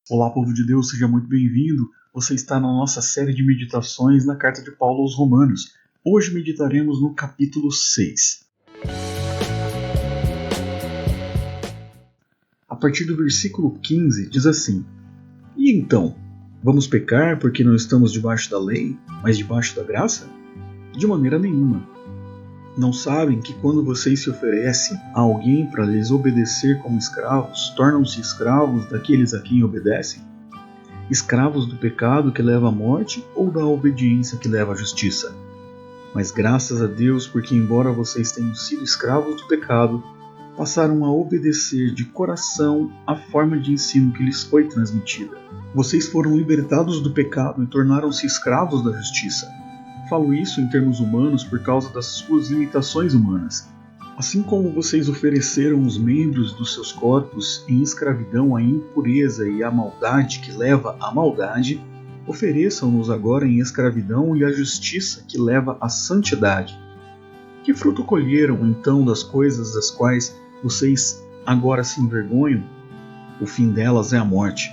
Olá, povo de Deus, seja muito bem-vindo. Você está na nossa série de meditações na carta de Paulo aos Romanos. Hoje meditaremos no capítulo 6. A partir do versículo 15 diz assim: E então, vamos pecar porque não estamos debaixo da lei, mas debaixo da graça? De maneira nenhuma. Não sabem que quando vocês se oferecem a alguém para lhes obedecer como escravos, tornam-se escravos daqueles a quem obedecem? Escravos do pecado que leva à morte ou da obediência que leva à justiça? Mas graças a Deus, porque embora vocês tenham sido escravos do pecado, passaram a obedecer de coração a forma de ensino que lhes foi transmitida. Vocês foram libertados do pecado e tornaram-se escravos da justiça. Falo isso em termos humanos por causa das suas limitações humanas. Assim como vocês ofereceram os membros dos seus corpos em escravidão à impureza e à maldade que leva à maldade, ofereçam-nos agora em escravidão e à justiça que leva à santidade. Que fruto colheram então das coisas das quais vocês agora se envergonham? O fim delas é a morte.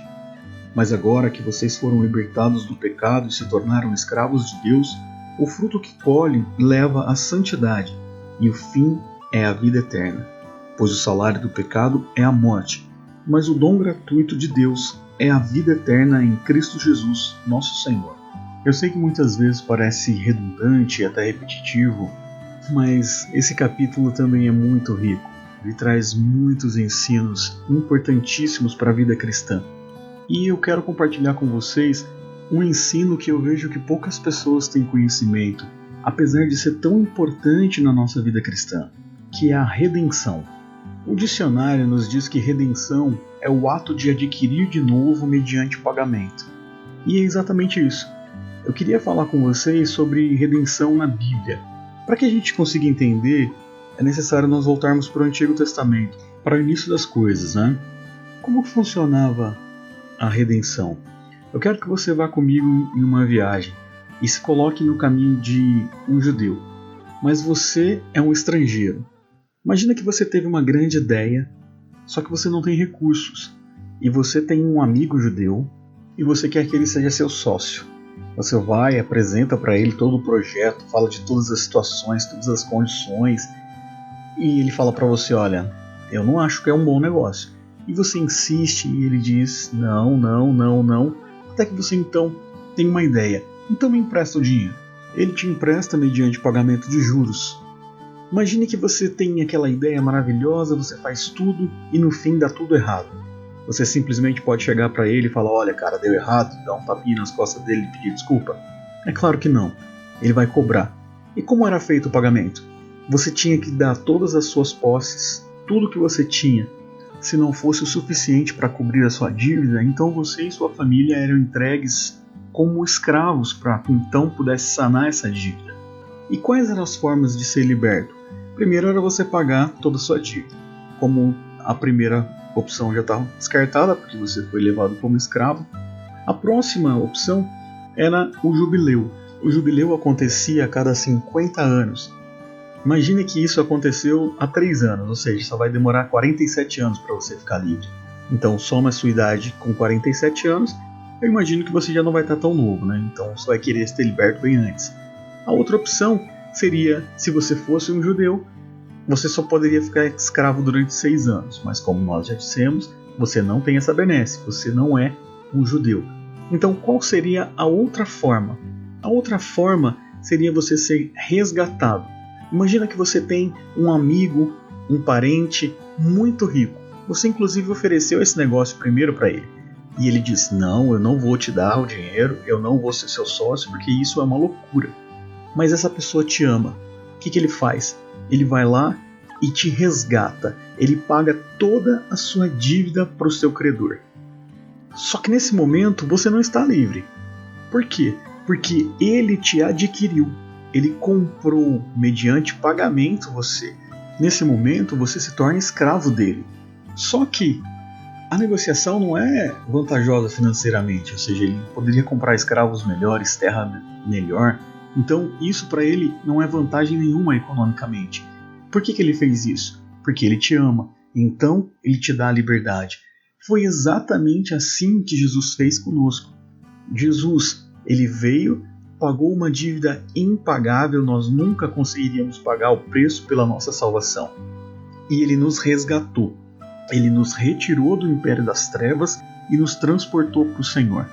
Mas agora que vocês foram libertados do pecado e se tornaram escravos de Deus, o fruto que colhem leva à santidade, e o fim é a vida eterna. Pois o salário do pecado é a morte, mas o dom gratuito de Deus é a vida eterna em Cristo Jesus, nosso Senhor. Eu sei que muitas vezes parece redundante e até repetitivo, mas esse capítulo também é muito rico. Ele traz muitos ensinos importantíssimos para a vida cristã. E eu quero compartilhar com vocês um ensino que eu vejo que poucas pessoas têm conhecimento, apesar de ser tão importante na nossa vida cristã, que é a redenção. O dicionário nos diz que redenção é o ato de adquirir de novo mediante pagamento. E é exatamente isso. Eu queria falar com vocês sobre redenção na Bíblia. Para que a gente consiga entender, é necessário nós voltarmos para o Antigo Testamento, para o início das coisas, né? Como funcionava a redenção? Eu quero que você vá comigo em uma viagem e se coloque no caminho de um judeu, mas você é um estrangeiro. Imagina que você teve uma grande ideia, só que você não tem recursos, e você tem um amigo judeu e você quer que ele seja seu sócio. Você vai, apresenta para ele todo o projeto, fala de todas as situações, todas as condições, e ele fala para você: olha, eu não acho que é um bom negócio. E você insiste e ele diz: não, até que você então tem uma ideia. Então me empresta o dinheiro. Ele te empresta mediante pagamento de juros. Imagine que você tem aquela ideia maravilhosa, você faz tudo e no fim dá tudo errado. Você simplesmente pode chegar para ele e falar: olha cara, deu errado, dar um tapinha nas costas dele e pedir desculpa? É claro que não. Ele vai cobrar. E como era feito o pagamento? Você tinha que dar todas as suas posses, tudo que você tinha. Se não fosse o suficiente para cobrir a sua dívida, então você e sua família eram entregues como escravos para que então pudesse sanar essa dívida. E quais eram as formas de ser liberto? Primeiro era você pagar toda a sua dívida. Como a primeira opção já estava descartada, porque você foi levado como escravo, a próxima opção era o jubileu. O jubileu acontecia a cada 50 anos. Imagine que isso aconteceu há 3 anos, ou seja, só vai demorar 47 anos para você ficar livre. Então soma a sua idade com 47 anos, eu imagino que você já não vai estar tão novo, né? Então você vai querer ser liberto bem antes. A outra opção seria, se você fosse um judeu, você só poderia ficar escravo durante 6 anos, mas como nós já dissemos, você não tem essa benesse, você não é um judeu. Então qual seria a outra forma? A outra forma seria você ser resgatado. Imagina que você tem um amigo, um parente muito rico. Você inclusive ofereceu esse negócio primeiro para ele. E ele disse: não, eu não vou te dar o dinheiro, eu não vou ser seu sócio porque isso é uma loucura. Mas essa pessoa te ama. O que ele faz? Ele vai lá e te resgata. Ele paga toda a sua dívida para o seu credor. Só que nesse momento você não está livre. Por quê? Porque ele te adquiriu. Ele comprou mediante pagamento você. Nesse momento você se torna escravo dele. Só que a negociação não é vantajosa financeiramente, ou seja, ele poderia comprar escravos melhores, terra melhor. Então isso para ele não é vantagem nenhuma economicamente. Por que ele fez isso? Porque ele te ama. Então ele te dá a liberdade. Foi exatamente assim que Jesus fez conosco. Jesus, ele veio, pagou uma dívida impagável, nós nunca conseguiríamos pagar o preço pela nossa salvação. E ele nos resgatou. Ele nos retirou do império das trevas e nos transportou para o Senhor.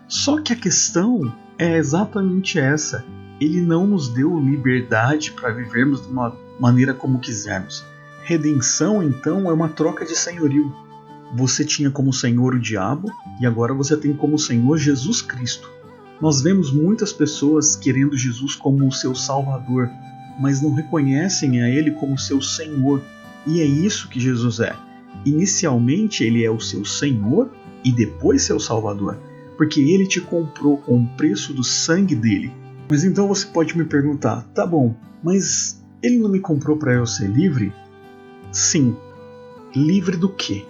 Só que a questão é exatamente essa. Ele não nos deu liberdade para vivermos de uma maneira como quisermos. Redenção, então, é uma troca de senhorio. Você tinha como senhor o diabo e agora você tem como senhor Jesus Cristo. Nós vemos muitas pessoas querendo Jesus como o seu salvador, mas não reconhecem a ele como seu senhor. E é isso que Jesus é. Inicialmente ele é o seu senhor e depois seu salvador, porque ele te comprou com o preço do sangue dele. Mas então você pode me perguntar, tá bom, mas ele não me comprou para eu ser livre? Sim. Livre do quê?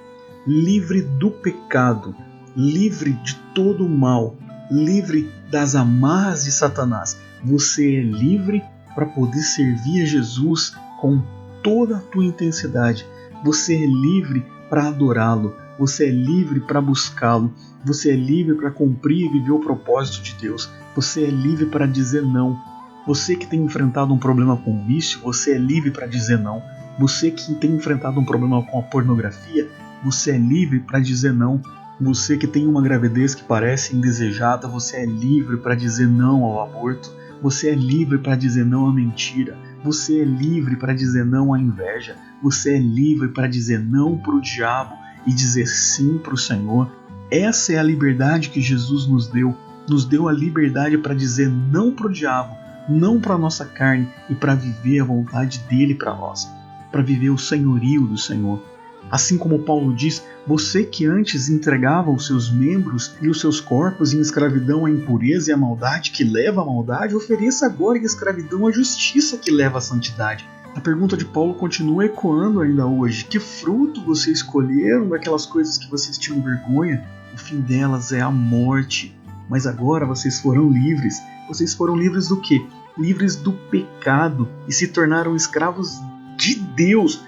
Livre do pecado, livre de todo o mal, livre das amarras de Satanás. Você é livre para poder servir a Jesus com toda a tua intensidade. Você é livre para adorá-lo, você é livre para buscá-lo, você é livre para cumprir e viver o propósito de Deus, você é livre para dizer não. Você que tem enfrentado um problema com o vício, você é livre para dizer não. Você que tem enfrentado um problema com a pornografia, você é livre para dizer não. Você que tem uma gravidez que parece indesejada, você é livre para dizer não ao aborto. Você é livre para dizer não à mentira. Você é livre para dizer não à inveja. Você é livre para dizer não para o diabo e dizer sim para o Senhor. Essa é a liberdade que Jesus nos deu. Nos deu a liberdade para dizer não para o diabo, não para a nossa carne e para viver a vontade dele para nós, para viver o senhorio do Senhor. Assim como Paulo diz, você que antes entregava os seus membros e os seus corpos em escravidão à impureza e à maldade que leva à maldade, ofereça agora em escravidão à justiça que leva à santidade. A pergunta de Paulo continua ecoando ainda hoje. Que fruto vocês escolheram daquelas coisas que vocês tinham vergonha? O fim delas é a morte. Mas agora vocês foram livres. Vocês foram livres do quê? Livres do pecado e se tornaram escravos de Deus.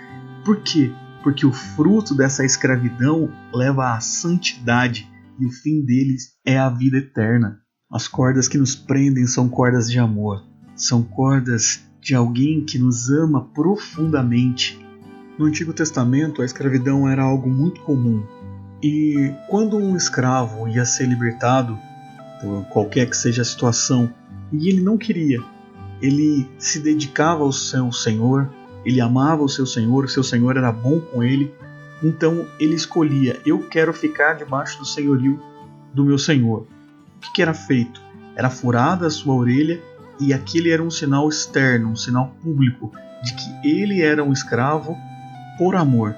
Por quê? Porque o fruto dessa escravidão leva à santidade e o fim deles é a vida eterna. As cordas que nos prendem são cordas de amor, são cordas de alguém que nos ama profundamente. No Antigo Testamento, a escravidão era algo muito comum. E quando um escravo ia ser libertado, qualquer que seja a situação, e ele não queria, ele se dedicava ao seu Senhor, ele amava o seu Senhor era bom com ele, então ele escolhia, eu quero ficar debaixo do senhorio do meu Senhor. O que era feito? Era furada a sua orelha e aquele era um sinal externo, um sinal público de que ele era um escravo por amor.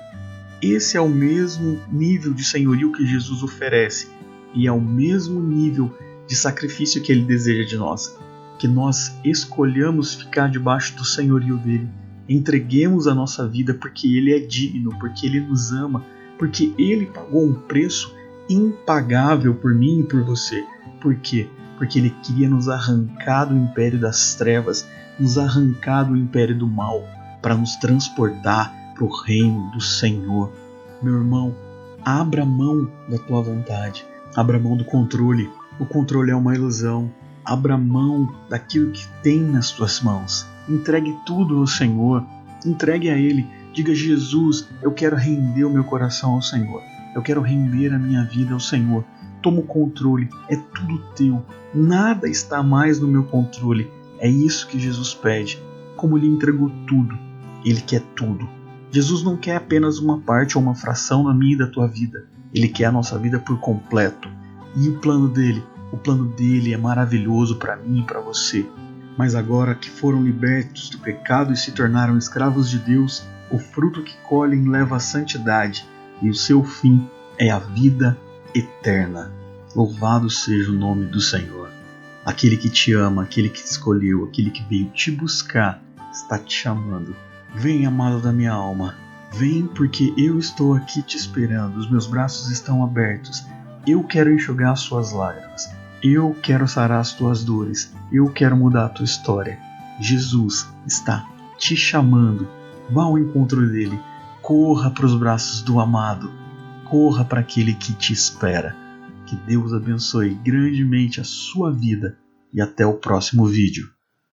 Esse é o mesmo nível de senhorio que Jesus oferece e é o mesmo nível de sacrifício que ele deseja de nós, que nós escolhamos ficar debaixo do senhorio dele. Entreguemos a nossa vida porque ele é digno, porque ele nos ama, porque ele pagou um preço impagável por mim e por você. Por quê? Porque ele queria nos arrancar do império das trevas, nos arrancar do império do mal, para nos transportar para o reino do Senhor. Meu irmão, abra mão da tua vontade, abra mão do controle. O controle é uma ilusão. Abra mão daquilo que tem nas tuas mãos. Entregue tudo ao Senhor. Entregue a Ele. Diga, Jesus, eu quero render o meu coração ao Senhor. Eu quero render a minha vida ao Senhor. Toma o controle. É tudo teu. Nada está mais no meu controle. É isso que Jesus pede. Como Ele entregou tudo, Ele quer tudo. Jesus não quer apenas uma parte ou uma fração da minha e da tua vida. Ele quer a nossa vida por completo. E o plano dele? O plano dele é maravilhoso para mim e para você. Mas agora que foram libertos do pecado e se tornaram escravos de Deus, o fruto que colhem leva à santidade e o seu fim é a vida eterna. Louvado seja o nome do Senhor. Aquele que te ama, aquele que te escolheu, aquele que veio te buscar, está te chamando. Vem, amado da minha alma. Vem, porque eu estou aqui te esperando. Os meus braços estão abertos. Eu quero enxugar as suas lágrimas. Eu quero sarar as tuas dores. Eu quero mudar a tua história. Jesus está te chamando. Vá ao encontro dele. Corra para os braços do amado. corra para aquele que te espera. Que Deus abençoe grandemente a sua vida e até o próximo vídeo.